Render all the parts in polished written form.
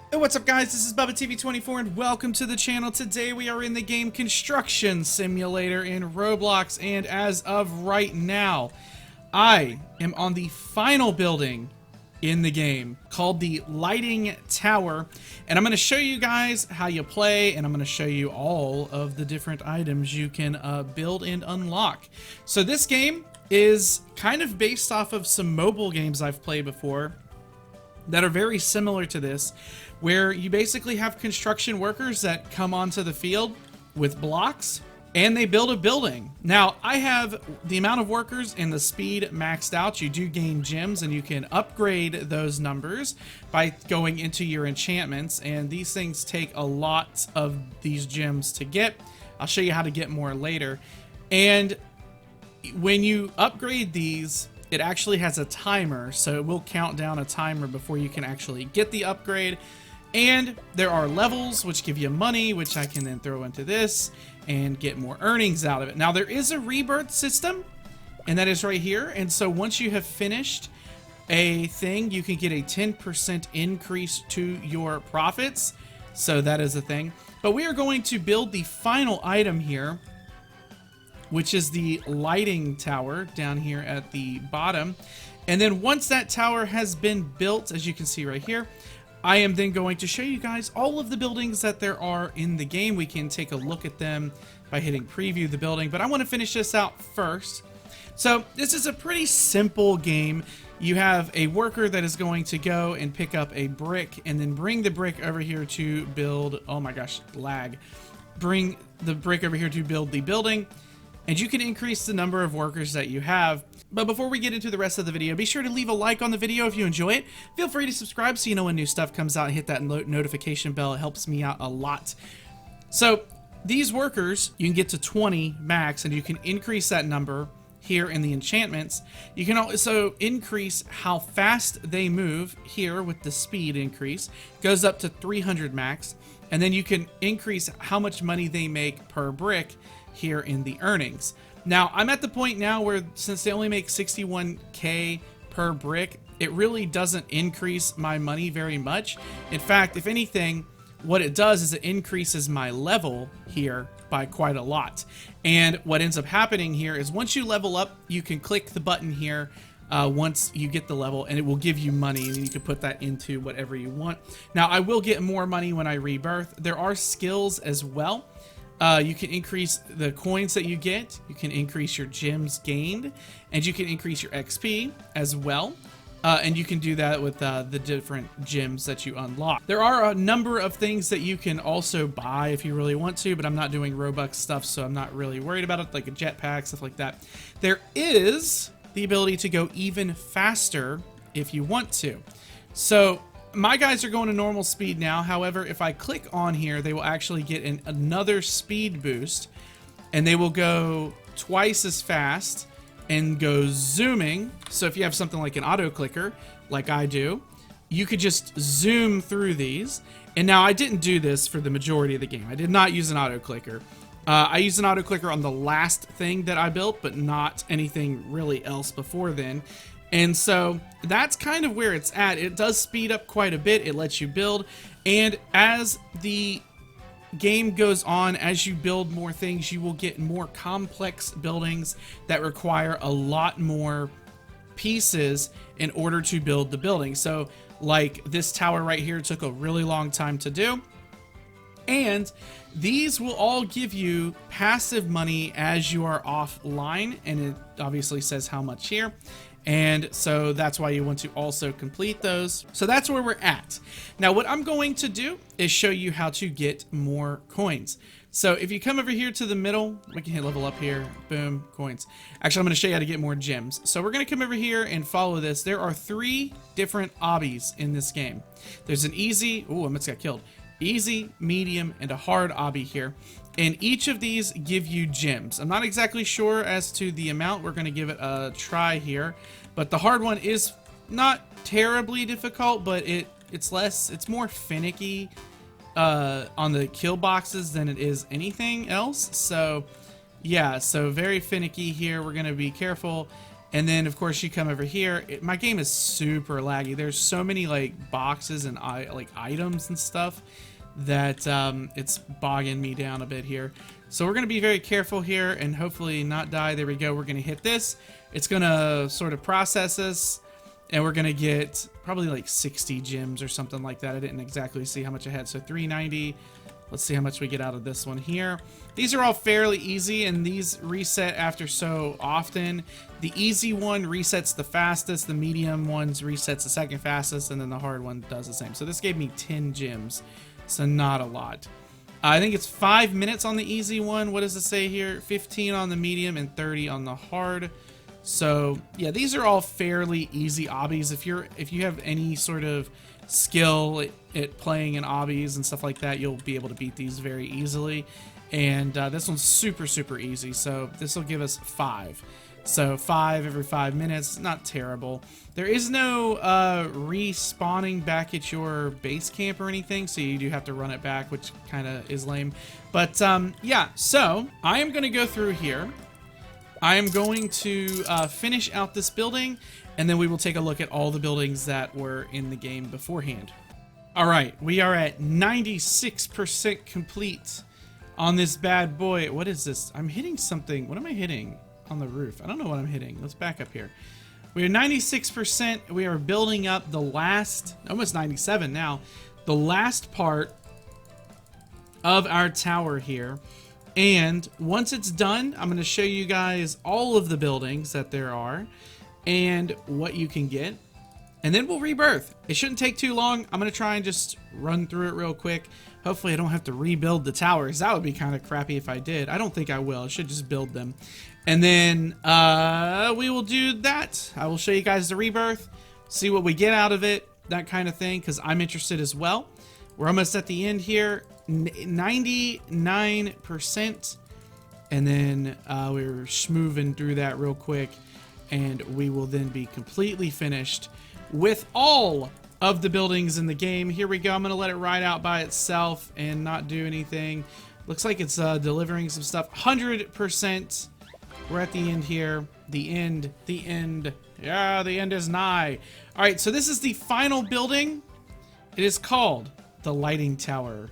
Hey, what's up guys, this is BubbaTV24 and welcome to the channel. Today we are in the game Construction Simulator in Roblox, and as of right now, I am on the final building in the game called the Lighting Tower, and I'm going to show you guys how you play, and I'm going to show you all of the different items you can build and unlock. So this game is kind of based off of some mobile games I've played before that are very similar to this, where you basically have construction workers that come onto the field with blocks and they build a building. Now, I have the amount of workers and the speed maxed out. You do gain gems and you can upgrade those numbers by going into your enchantments, and these things take a lot of these gems to get. I'll show you how to get more later. And when you upgrade these, it actually has a timer, so it will count down a timer before you can actually get the upgrade. And there are levels which give you money, which I can then throw into this and get more earnings out of it. Now, there is a rebirth system, and that is right here. And so once you have finished a thing, you can get a 10% increase to your profits. So that is a thing. But we are going to build the final item here, which is the lighting tower down here at the bottom. And then once that tower has been built, as you can see right here, I am then going to show you guys all of the buildings that there are in the game. We can take a look at them by hitting preview the building, but I want to finish this out first. So this is a pretty simple game. You have a worker that is going to go and pick up a brick and then bring the brick over here to build, oh my gosh, lag. Bring the brick over here to build the building, and you can increase the number of workers that you have. But before we get into the rest of the video, be sure to leave a like on the video if you enjoy it. Feel free to subscribe so you know when new stuff comes out, and hit that notification bell. It helps me out a lot. So these workers, you can get to 20 max, and you can increase that number here in the enchantments. You can also increase how fast they move here with the speed increase. Goes up to 300 max. And then you can increase how much money they make per brick here in the earnings. Now, I'm at the point now where, since they only make 61k per brick, it really doesn't increase my money very much. In fact, if anything, what it does is it increases my level here by quite a lot. And what ends up happening here is once you level up, you can click the button here once you get the level, and it will give you money, and you can put that into whatever you want. Now, I will get more money when I rebirth. There are skills as well. You can increase the coins that you get, you can increase your gems gained, and you can increase your XP as well. And you can do that with the different gems that you unlock. There are a number of things that you can also buy if you really want to, but I'm not doing Robux stuff, so I'm not really worried about it, like a jetpack, stuff like that. There is the ability to go even faster if you want to. So my guys are going to normal speed now. However, if I click on here, they will actually get another speed boost, and they will go twice as fast and go zooming. So if you have something like an auto clicker, like I do, you could just zoom through these. And now, I didn't do this for the majority of the game. I did not use an auto clicker. I used an auto clicker on the last thing that I built, but not anything really else before then. And so that's kind of where it's at. It does speed up quite a bit. It lets you build. And as the game goes on, as you build more things, you will get more complex buildings that require a lot more pieces in order to build the building. So like this tower right here took a really long time to do. And these will all give you passive money as you are offline. And it obviously says how much here. And so that's why you want to also complete those. So that's where we're at. Now, what I'm going to do is show you how to get more coins. So if you come over here to the middle, we can hit level up here. Boom, coins. Actually, I'm going to show you how to get more gems. So we're going to come over here and follow this. There are 3 different obbies in this game. There's an easy, oh, I almost got killed. Easy, medium, and a hard obby here. And each of these give you gems. I'm not exactly sure as to the amount. We're going to give it a try here. But the hard one is not terribly difficult, but it's more finicky on the kill boxes than it is anything else. So yeah, so very finicky here. We're going to be careful And then, of course, you come over here. My game is super laggy. There's so many, like, boxes and, like, items and stuff that it's bogging me down a bit here. So we're going to be very careful here and hopefully not die. There we go. We're going to hit this. It's going to sort of process us. And we're going to get probably, like, 60 gems or something like that. I didn't exactly see how much I had. So 390. Let's see how much we get out of this one here. These are all fairly easy, and these reset after so often. The easy one resets the fastest, the medium ones resets the second fastest, and then the hard one does the same. So this gave me 10 gems, so not a lot. I think it's 5 minutes on the easy one. What does it say here? 15 on the medium and 30 on the hard. So yeah, these are all fairly easy obbies. If you have any sort of skill at playing in obbies and stuff like that, you'll be able to beat these very easily. And this one's super easy, so this will give us 5. So 5 every 5 minutes, not terrible. There is no respawning back at your base camp or anything, so you do have to run it back, which kind of is lame. But yeah, so I am going to go through here. I am going to finish out this building, and then we will take a look at all the buildings that were in the game beforehand. All right, we are at 96% complete on this bad boy. What is this? I'm hitting something. What am I hitting on the roof? I don't know what I'm hitting. Let's back up here. We are 96%. We are building up the last, almost 97 now, the last part of our tower here. And once it's done, I'm going to show you guys all of the buildings that there are and what you can get. And then we'll rebirth. It shouldn't take too long. I'm going to try and just run through it real quick. Hopefully I don't have to rebuild the towers. That would be kind of crappy if I did. I don't think I will. I should just build them. And then we will do that. I will show you guys the rebirth, see what we get out of it, that kind of thing, because I'm interested as well. We're almost at the end here. 99%, and then we're schmooving through that real quick, and we will then be completely finished with all of the buildings in the game. Here we go. I'm gonna let it ride out by itself and not do anything. Looks like it's delivering some stuff. 100%. We're at the end here. The end. Yeah, the end is nigh. All right, so this is the final building. It is called the Lighting Tower.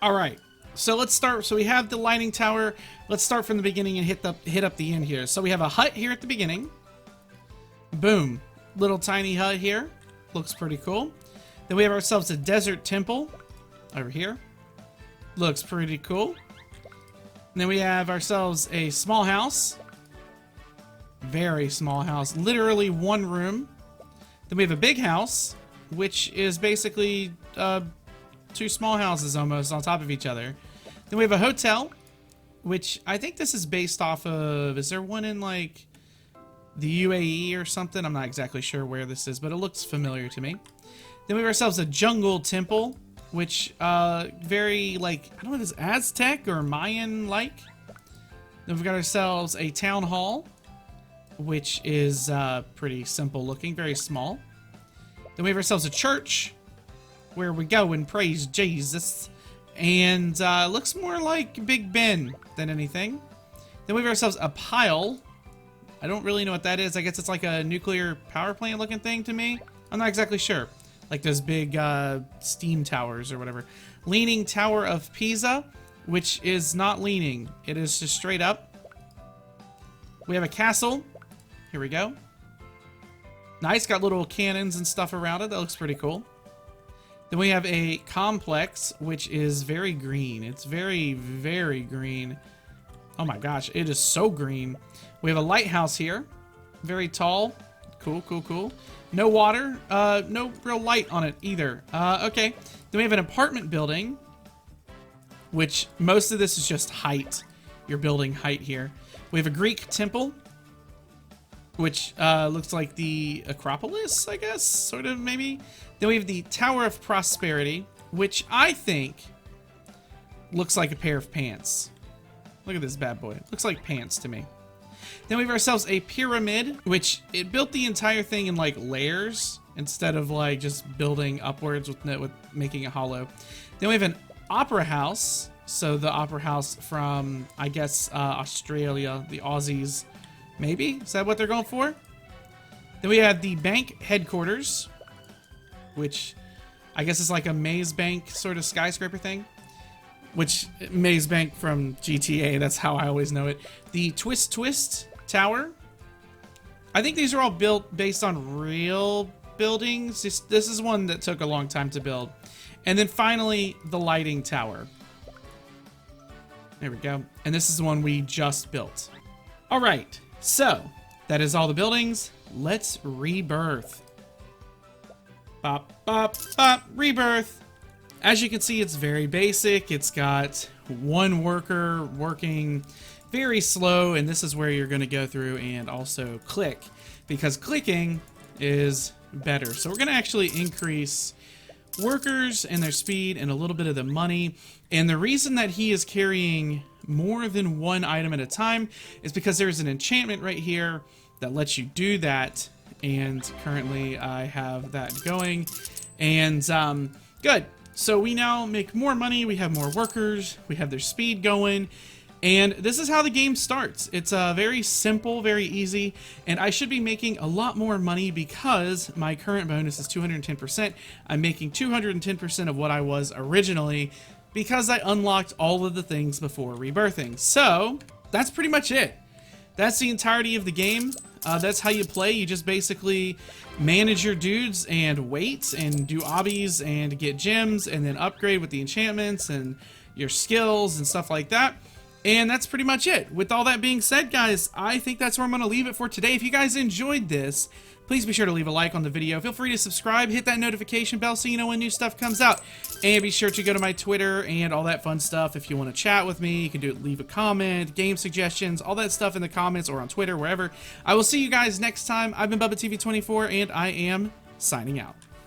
All right, so let's start. So we have the lighting tower. Let's start from the beginning and hit up the end here. So we have a hut here at the beginning. Boom, little tiny hut here. Looks pretty cool. Then we have ourselves a desert temple over here. Looks pretty cool. And then we have ourselves a small house. Very small house, literally one room. Then we have a big house, which is basically two small houses almost on top of each other. Then we have a hotel, which I think this is based off of, is there one in like the UAE or something? I'm not exactly sure where this is, but it looks familiar to me. Then we have ourselves a jungle temple, which very like, I don't know if it's Aztec or Mayan like. Then we've got ourselves a town hall, which is pretty simple looking, very small. Then we have ourselves a church, where we go and praise Jesus, and looks more like Big Ben than anything. Then we have ourselves a pile. I don't really know what that is. I guess it's like a nuclear power plant looking thing to me. I'm not exactly sure. Like those big steam towers or whatever. Leaning Tower of Pisa, which is not leaning. It is just straight up. We have a castle. Here we go. Nice, got little cannons and stuff around it. That looks pretty cool. Then we have a complex, which is very green. It's very green. Oh my gosh, it is so green. We have a lighthouse here. Very tall. Cool. No water. No real light on it either. Okay. Then we have an apartment building, which most of this is just height. You're building height here. We have a Greek temple, which looks like the Acropolis, I guess, sort of, maybe. Then we have the Tower of Prosperity, which I think looks like a pair of pants. Look at this bad boy. Looks like pants to me. Then we have ourselves a pyramid, which it built the entire thing in like layers instead of like just building upwards with making it hollow. Then we have an opera house. So the opera house from, I guess, Australia, the Aussies Maybe? Is that what they're going for? Then we have the bank headquarters, which I guess is like a maze bank sort of skyscraper thing. Which, maze bank from GTA, that's how I always know it. The Twist Tower. I think these are all built based on real buildings. This is one that took a long time to build. And then finally, the lighting tower. There we go. And this is the one we just built. All right, so that is all the buildings. Let's rebirth. Bop, bop, bop, rebirth. As you can see, it's very basic. It's got one worker working very slow, and this is where you're going to go through and also click, because clicking is better. So we're going to actually increase workers and their speed and a little bit of the money. And the reason that he is carrying more than one item at a time is because there's an enchantment right here that lets you do that. And currently I have that going. And good. So we now make more money, we have more workers, we have their speed going, and this is how the game starts. It's very simple, very easy, and I should be making a lot more money because my current bonus is 210%. I'm making 210% of what I was originally because I unlocked all of the things before rebirthing. So that's pretty much it. That's the entirety of the game. That's how you play. You just basically manage your dudes and wait and do obbies and get gems and then upgrade with the enchantments and your skills and stuff like that. And that's pretty much it. With all that being said, guys, I think that's where I'm going to leave it for today. If you guys enjoyed this, please be sure to leave a like on the video. Feel free to subscribe, hit that notification bell so you know when new stuff comes out. And be sure to go to my Twitter and all that fun stuff. If you want to chat with me, you can leave a comment, game suggestions, all that stuff in the comments or on Twitter, wherever. I will see you guys next time. I've been BubbaTV24, and I am signing out.